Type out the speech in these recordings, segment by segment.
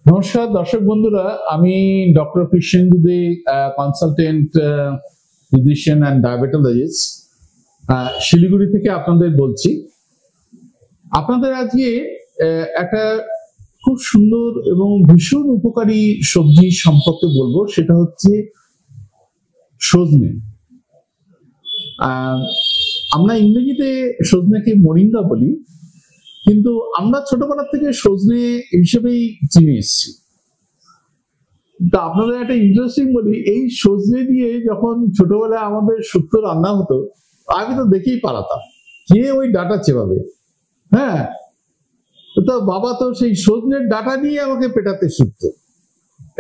নমস্কার দর্শক বন্ধুরা, আমি doctor Krishnendu Dey, consultant physician and diabetologist, Siliguri থেকে আপনাদের বলছি। আপনাদের আজকে একটা খুব সুন্দর এবং ভীষণ উপকারী সবজি সম্পর্কে বলবো, সেটা হচ্ছে সজনে। আমরা ইংরেজিতে সজনেকে মোরিঙ্গা বলি, কিন্তু আমরা ছোটবেলা থেকে সজনে হিসেবেই চিনে এসেছি। তা আপনাদের একটা ইন্টারেস্টিং বলি, এই সজনে দিয়ে যখন ছোটবেলায় আমাদের শুক্তো রান্না হতো, আমি তো দেখেই পালাতাম কে ওই ডাটা চেবাবে। হ্যাঁ, তো বাবা তো সেই সজনের ডাটা নিয়ে আমাকে পেটাতে শিখতো।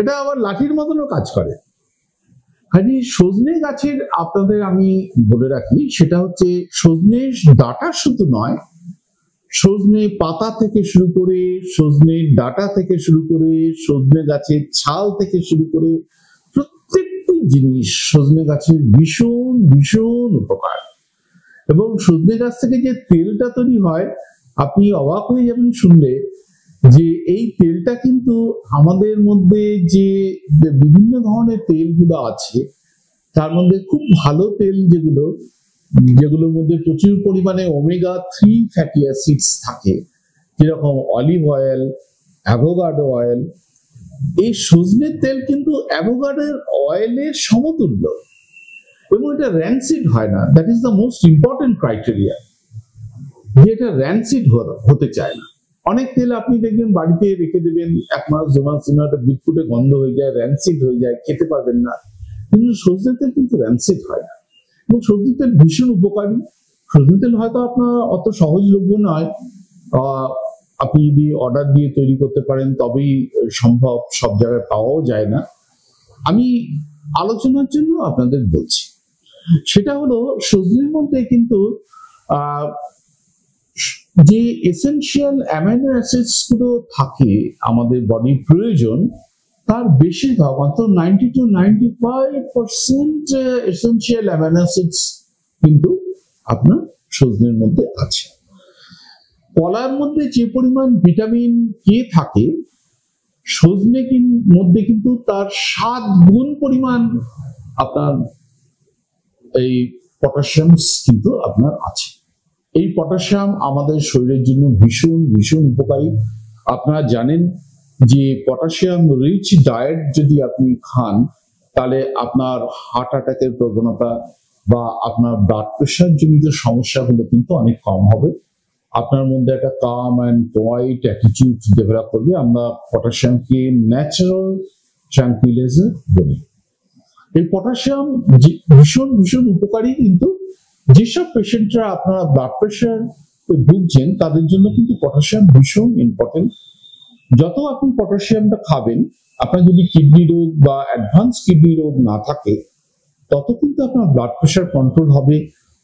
এটা আবার লাঠির মতনও কাজ করে। কাজে সজনে গাছের আপনাদের আমি বলে রাখি, সেটা হচ্ছে সজনে ডাটা শুধু নয়, সজনে পাতা থেকে শুরু করে, সজনে ডাটা থেকে শুরু করে, সজনে গাছের ছাল থেকে শুরু করে প্রত্যেকটি জিনিস সজনে গাছের ভীষণ ভীষণ উপকার। এবং সজনে গাছ থেকে যে তেলটা তৈরি হয়, আপনি অবাক হয়ে যাবেন শুনলে যে এই তেলটা কিন্তু আমাদের মধ্যে যে বিভিন্ন ধরনের তেলগুলো আছে, তার মধ্যে খুব ভালো তেল যেগুলোর মধ্যে প্রচুর পরিমাণে ওমেগা 3 ফ্যাটি অ্যাসিডস থাকে, যেরকম অলিভ অয়েল, অ্যাভোকাডো অয়েল। এই সজনের তেল কিন্তু অ্যাভোকাডোর অয়েলের সমতুল্য, এবং এটা র্যানসিড হয় না। That is the most important criteria, যে এটা র্যানসিড হতে চায় না। অনেক তেল আপনি দেখবেন বাড়িতে রেখে দেবেন 1 মাস 2 মাস, একটা বিটফুটে গন্ধ হয়ে যায়, র্যানসিড হয়ে যায়, খেতে পারবেন না। কিন্তু সজনের তেল কিন্তু র্যানসিড হয় না, এবং সজনের তেল ভীষণ উপকারী। সজনের তেল হয়তো আপনার অত সহজলভ্য নয়, আপনি যদি অর্ডার দিয়ে তৈরি করতে পারেন তবেই সম্ভব, সব জায়গায় পাওয়াও যায় না। আমি আলোচনার জন্য আপনাদের বলছি, সেটা হলো সজনের মধ্যে কিন্তু যে এসেনশিয়াল অ্যামাইনো অ্যাসিডস গুলো থাকে আমাদের বডির প্রয়োজন, তার বেশিরভাগ অন্তত 90 to 95% এসেনশিয়াল অ্যামাইনো অ্যাসিডস কিন্তু আপনার সজনের মধ্যে আছে। কলার মধ্যে যে পরিমাণ ভিটামিন কে থাকে, সজনে মধ্যে কিন্তু তার 7 গুণ পরিমাণ আপনার এই পটাশিয়াম কিন্তু আপনার আছে। এই পটাশিয়াম আমাদের শরীরের জন্য ভীষণ ভীষণ উপকারী। আপনারা জানেন যে পটাশিয়াম রিচ ডায়েট যদি আপনি খান, তাহলে আপনার হার্ট অ্যাটাকের প্রবণতা বা আপনার ব্লাড প্রেশার জনিত সমস্যাগুলো কিন্তু অনেক কম হবে। আপনার মধ্যে একটা কাম অ্যান্ড কোয়াইট অ্যাটিটিউড ডেভেলপ করবে। আমরা পটাশিয়ামকে ন্যাচারাল ট্রাঙ্কুইলাইজার বলি। এই পটাশিয়াম ভীষণ ভীষণ উপকারী, কিন্তু যেসব পেশেন্টরা আপনারা ব্লাড প্রেশার ভুগছেন তাদের জন্য কিন্তু পটাশিয়াম ভীষণ ইম্পর্টেন্ট। যত আপনি পটাশিয়ামটা খাবেন, আপনার যদি কিডনি রোগ বা অ্যাডভান্স কিডনি রোগ না থাকে, তত কিন্তু আপনার ব্লাড প্রেশার কন্ট্রোল হবে,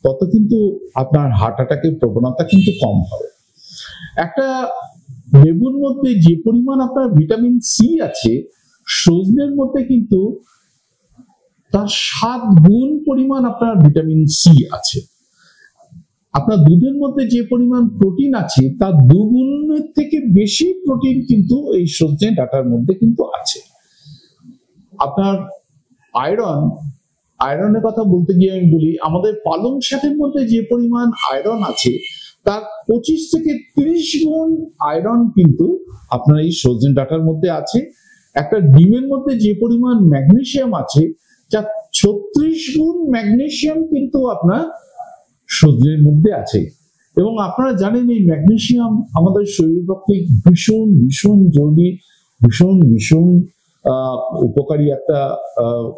তত কিন্তু আপনার হার্ট অ্যাটাকের প্রবণতা কিন্তু কম হবে। একটা লেবুর মধ্যে যে পরিমাণ আপনার ভিটামিন সি আছে, সজনের মধ্যে কিন্তু তার 7 গুণ পরিমাণ আপনার ভিটামিন সি আছে। আপনার দুধের মধ্যে যে পরিমাণ প্রোটিন আছে, তার 2 গুণের থেকে বেশি প্রোটিন কিন্তু এই সজনে ডাটার মধ্যে কিন্তু আছে। আপনার আয়রনের কথা বলতে গিয়ে আমি বলি, আমাদের পালং শাকের মধ্যে যে পরিমাণ আয়রন আছে, তার 25 থেকে 30 গুণ আয়রন কিন্তু আপনার এই সজনে ডাটার মধ্যে আছে। একটা ডিমের মধ্যে যে পরিমাণ ম্যাগনেসিয়াম আছে, যার 36 গুণ ম্যাগনেসিয়াম কিন্তু আপনার সজনের মধ্যে আছে। এবং আপনারা জানেন এই ম্যাগনেসিয়াম আমাদের শরীরের পক্ষে ভীষণ ভীষণ জরুরি, ভীষণ ভীষণ উপকারী একটা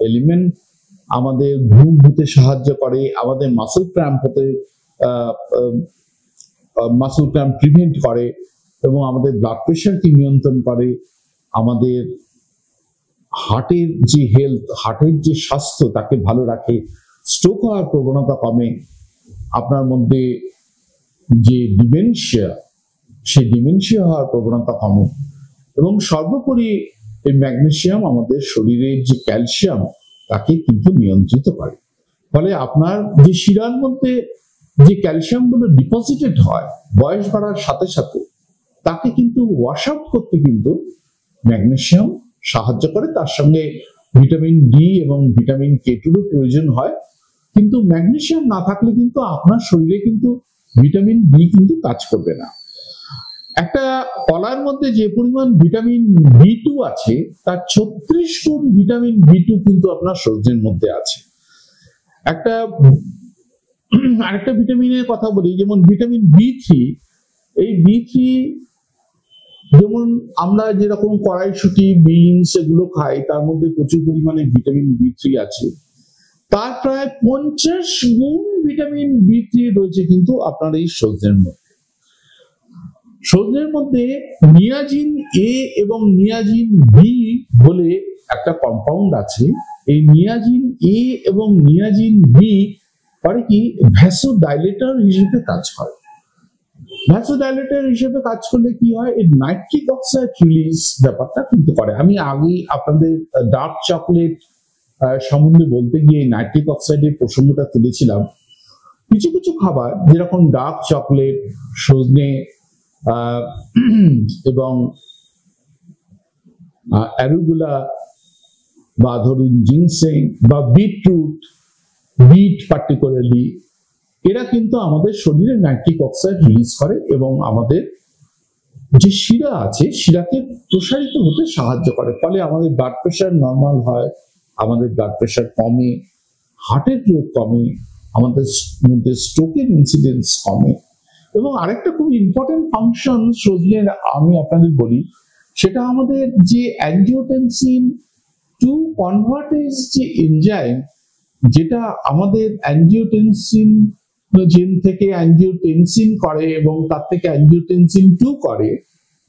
এলিমেন্ট। আমাদের ঘুম হতে সাহায্য করে, আমাদের মাসল ক্র্যাম্প প্রিভেন্ট করে, এবং আমাদের ব্লাড প্রেশারকে নিয়ন্ত্রণ করে। আমাদের হার্টের যে হেলথ, হার্টের যে স্বাস্থ্য, তাকে ভালো রাখে। স্ট্রোক হওয়ার প্রবণতা কমে। আপনার মধ্যে যে ডিমেনশিয়া, সেই ডিমেনশিয়া হওয়ার প্রবণতা কমে। এবং সর্বোপরি এই ম্যাগনেসিয়াম আমাদের শরীরের যে ক্যালসিয়াম, তাকে কিন্তু নিয়ন্ত্রিত করে। ফলে আপনার যে শিরার মধ্যে যে ক্যালসিয়াম গুলো ডিপোজিটেড হয় বয়স বাড়ার সাথে সাথে, তাকে কিন্তু ওয়াশ আউট করতে কিন্তু ম্যাগনেসিয়াম সাহায্য করে, তার সঙ্গে ভিটামিন ডি এবং ভিটামিন কে2 প্রয়োজন হয়। কিন্তু ম্যাগনেসিয়াম না থাকলে কিন্তু আপনার শরীরে কিন্তু ভিটামিন ডি কিন্তু কাজ করবে না। একটা কলার মধ্যে যে পরিমাণ ভিটামিন বি2 আছে তার 36 গুণ ভিটামিন বি2 কিন্তু আপনার সবজির মধ্যে আছে। আরেকটা ভিটামিনের কথা বলি, যেমন ভিটামিন বি3। এই বি3 যেমন আমরা যেরকম কড়াইশুঁটি, বিনস এগুলো খাই, তার মধ্যে প্রচুর পরিমাণে ভিটামিন বি3 আছে। তার প্রায় 50 গুণ ভিটামিন বি3 রয়েছে কিন্তু আপনার এই সবজির মধ্যে। সবজির মধ্যে নিয়াজিন এ এবং নিয়াজিন বি বলে একটা কম্পাউন্ড আছে। এই নিয়াজিন এ এবং নিয়াজিন বি পরে কি ভ্যাসোডাইলেটর হিসেবে কাজ করে। ভ্যাসোডাইলেটর হিসেবে কাজ করলে কি হয়, এই নাইট্রিক অক্সাইড রিলিজ ব্যাপারটা কিন্তু করে। আমি আগেই আপনাদের ডার্ক চকলেট সম্বন্ধে বলতে গিয়ে নাইট্রিক অক্সাইডের প্রসঙ্গটা তুলেছিলাম। কিছু কিছু খাবার যেরকম ডার্ক চকলেট, সজনে এবং অ্যারুগুলা বা ধরুন জিনসেং বা বিটরুট, বিট পার্টিকুলারলি, এরা কিন্তু আমাদের শরীরে নাইট্রিক অক্সাইড রিলিজ করে এবং আমাদের যে শিরা আছে শিরাকে প্রসারিত হতে সাহায্য করে। ফলে আমাদের ব্লাড প্রেশার নর্মাল হয়, আমাদের ব্লাড প্রেশার কমে, হার্টের রোগ কমে, আমাদের মধ্যে স্ট্রোকের ইনসিডেন্স কমে। এবং আরেকটা খুব ইম্পর্টেন্ট ফাংশন সজনের আমি আপনাদের বলি, সেটা আমাদের যে অ্যাঞ্জিওটেনসিন 2 কনভার্টেজ যে এনজাইম, যেটা আমাদের অ্যাঞ্জিওটেনসিন জিন থেকে অ্যাঞ্জিওটেনসিন করে এবং তার থেকে অ্যাঞ্জিওটেনসিন 2 করে।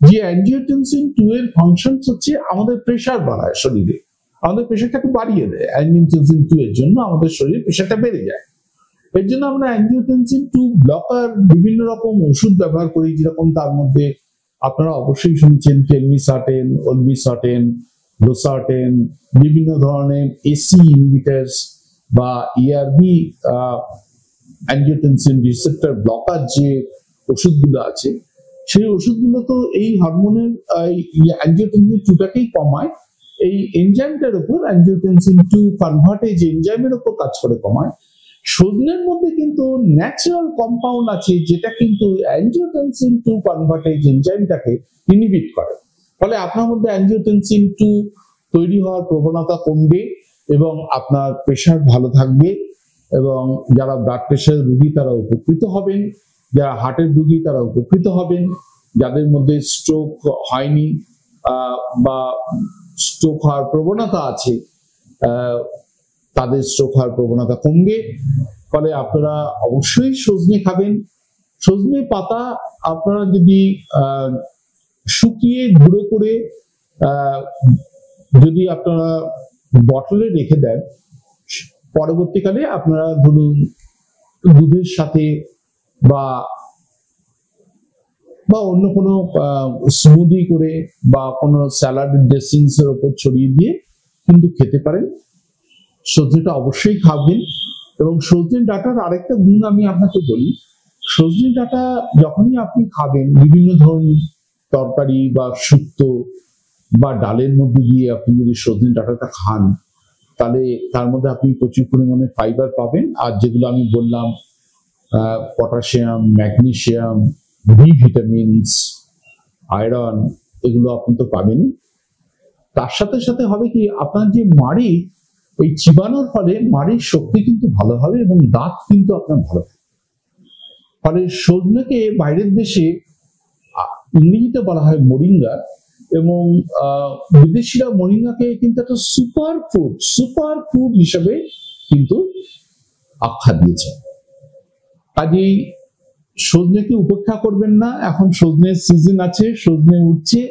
যে অ্যাঞ্জিওটেনসিন 2 এর ফাংশন হচ্ছে আমাদের প্রেশার বাড়ায়, শরীরে আমাদের প্রেশারটাকে বাড়িয়ে দেয়। অ্যাঞ্জিওটেনসিন 2 এর জন্য আমাদের শরীরে প্রেশারটা বেড়ে যায়। এর জন্য আমরা অ্যাঞ্জিওটেনসিন 2 ব্লকার বিভিন্ন রকম ওষুধ ব্যবহার করি, যেরকম তার মধ্যে আপনারা অবশ্যই শুনছেন টেলমিসার্টেন, ওলমিসার্টেন, লোসার্টেন, বিভিন্ন ধরনের এসি ইনহিবিটরস বা ইআরবি অ্যাঞ্জিওটেনসিন রিসেপ্টর ব্লকার যে ওষুধগুলো আছে, সেই ওষুধগুলো তো এই হরমোনের অ্যাঞ্জিওটেনসিন 2টাকেই কমায়। এই এনজাইমটার উপর, অ্যাঞ্জিওটেনসিন 2 কনভার্টেজ এনজাইমের উপর কাজ করে কমায়। সজনের মধ্যে কিন্তু ন্যাচারাল কম্পাউন্ড আছে যেটা কিন্তু অ্যাঞ্জিওটেনসিন 2 কনভার্টেজ এনজাইমটাকে ইনহিবিট করে। ফলে আপনার মধ্যে অ্যাঞ্জিওটেনসিন 2 তৈরি হওয়ার প্রবণতা কমবে এবং আপনার প্রেশার ভালো থাকবে। এবং যারা ব্লাড প্রেশার রোগী তারা উপকৃত হবেন, যারা হার্টের রোগী তারা উপকৃত হবেন, যাদের মধ্যে স্ট্রোক হয়নি বা স্ট্রোক হওয়ার প্রবণতা আছে তাদের স্ট্রোক হওয়ার প্রবণতা কমবে। ফলে আপনারা অবশ্যই সজনে খাবেন। সজনে পাতা আপনারা যদি শুকিয়ে গুঁড়ো করে যদি আপনারা বটলে রেখে দেন, পরবর্তীকালে আপনারা ধরুন দুধের সাথে বা অন্য কোনো স্মুদি করে বা কোনো স্যালাড ড্রেসিংস এর উপর ছড়িয়ে দিয়ে কিন্তু খেতে পারেন। সজনেটা অবশ্যই খাবেন। এবং সজনে ডাঁটার আরেকটা গুণ আমি আপনাকে বলি, সজনে ডাঁটা যখনই আপনি খাবেন বিভিন্ন ধরনের তরকারি বা শুক্তো বা ডালের মধ্যে দিয়ে আপনি যদি সজনে ডাঁটাটা খান, তাহলে তার মধ্যে আপনি প্রচুর পরিমাণে ফাইবার পাবেন। আর যেগুলো আমি বললাম potassium, magnesium, B vitamins, iron, এগুলো আপনি তো পাবেনই। তার সাথে সাথে হবে কি, আপনার যে মাড়ি, এই চিবানোর ফলে মাড়ির শক্তি কিন্তু ভালো হবে এবং দাঁত কিন্তু আপনার ভালো হবে। ফলে সজনেকে বাইরের দেশে ইংরেজিতে বলা হয় মোরিঙ্গা, এবং বিদেশিরা মোরিঙ্গাকে কিন্তু একটা সুপার ফুড হিসেবে কিন্তু আখ্যা দিয়েছে। কাজেই সজনেকে উপেক্ষা করবেন না। এখন সজনের সিজন আছে, সজনে উঠছে।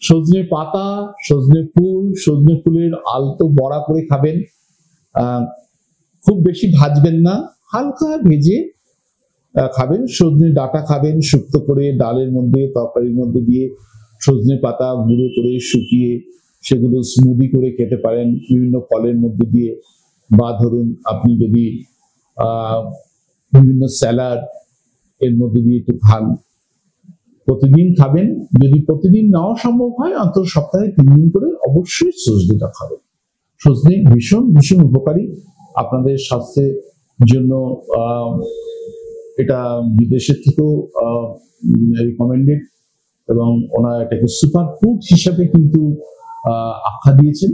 সজনে পাতা, সজনে ফুল, সজনে ফুলের আলতো বড়া করে খাবেন। খুব বেশি ভাজবেন না, হালকা ভেজে খাবেন। সজনে ডাঁটা খাবেন শুক্তো করে, ডালের মধ্যে, তরকারির মধ্যে দিয়ে সজনে পাতা গুঁড়ো করে শুকিয়ে সেগুলো স্মুদি করে খেতে পারেন বিভিন্ন ফলের মধ্যে দিয়ে। বা ধরুন আপনি যদি বিভিন্ন স্যালাড এর মধ্যে দিয়ে একটু খান, প্রতিদিন খাবেন, যদি প্রতিদিন নাও সম্ভব হয় অন্তত সপ্তাহে 3 দিন করে অবশ্যই সজনেটা খাবেন। সজনে ভীষণ ভীষণ উপকারী আপনাদের স্বাস্থ্যের জন্য। এটা বিদেশের থেকেও রিকমেন্ডেড এবং ওনারা এটাকে সুপার ফুড হিসাবে কিন্তু আখ্যা দিয়েছেন।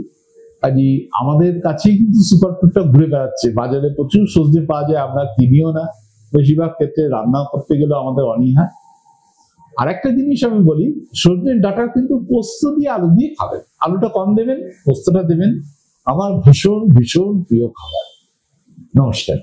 কাজে আমাদের কাছেই কিন্তু সুপার ফুডটা ঘুরে বেড়াচ্ছে। বাজারে প্রচুর সজনে পাওয়া যায়, আমরা কিনিও না, বেশিরভাগ ক্ষেত্রে রান্না করতে গেলে আমাদের অনীহা। আর একটা জিনিস আমি বলি, সজনের ডাঁটা কিন্তু পোস্ত দিয়ে আলু দিয়ে খাবেন, আলুটা কম দেবেন, পোস্তটা দেবেন। আমার ভীষণ ভীষণ প্রিয় খাবার। নমস্কার।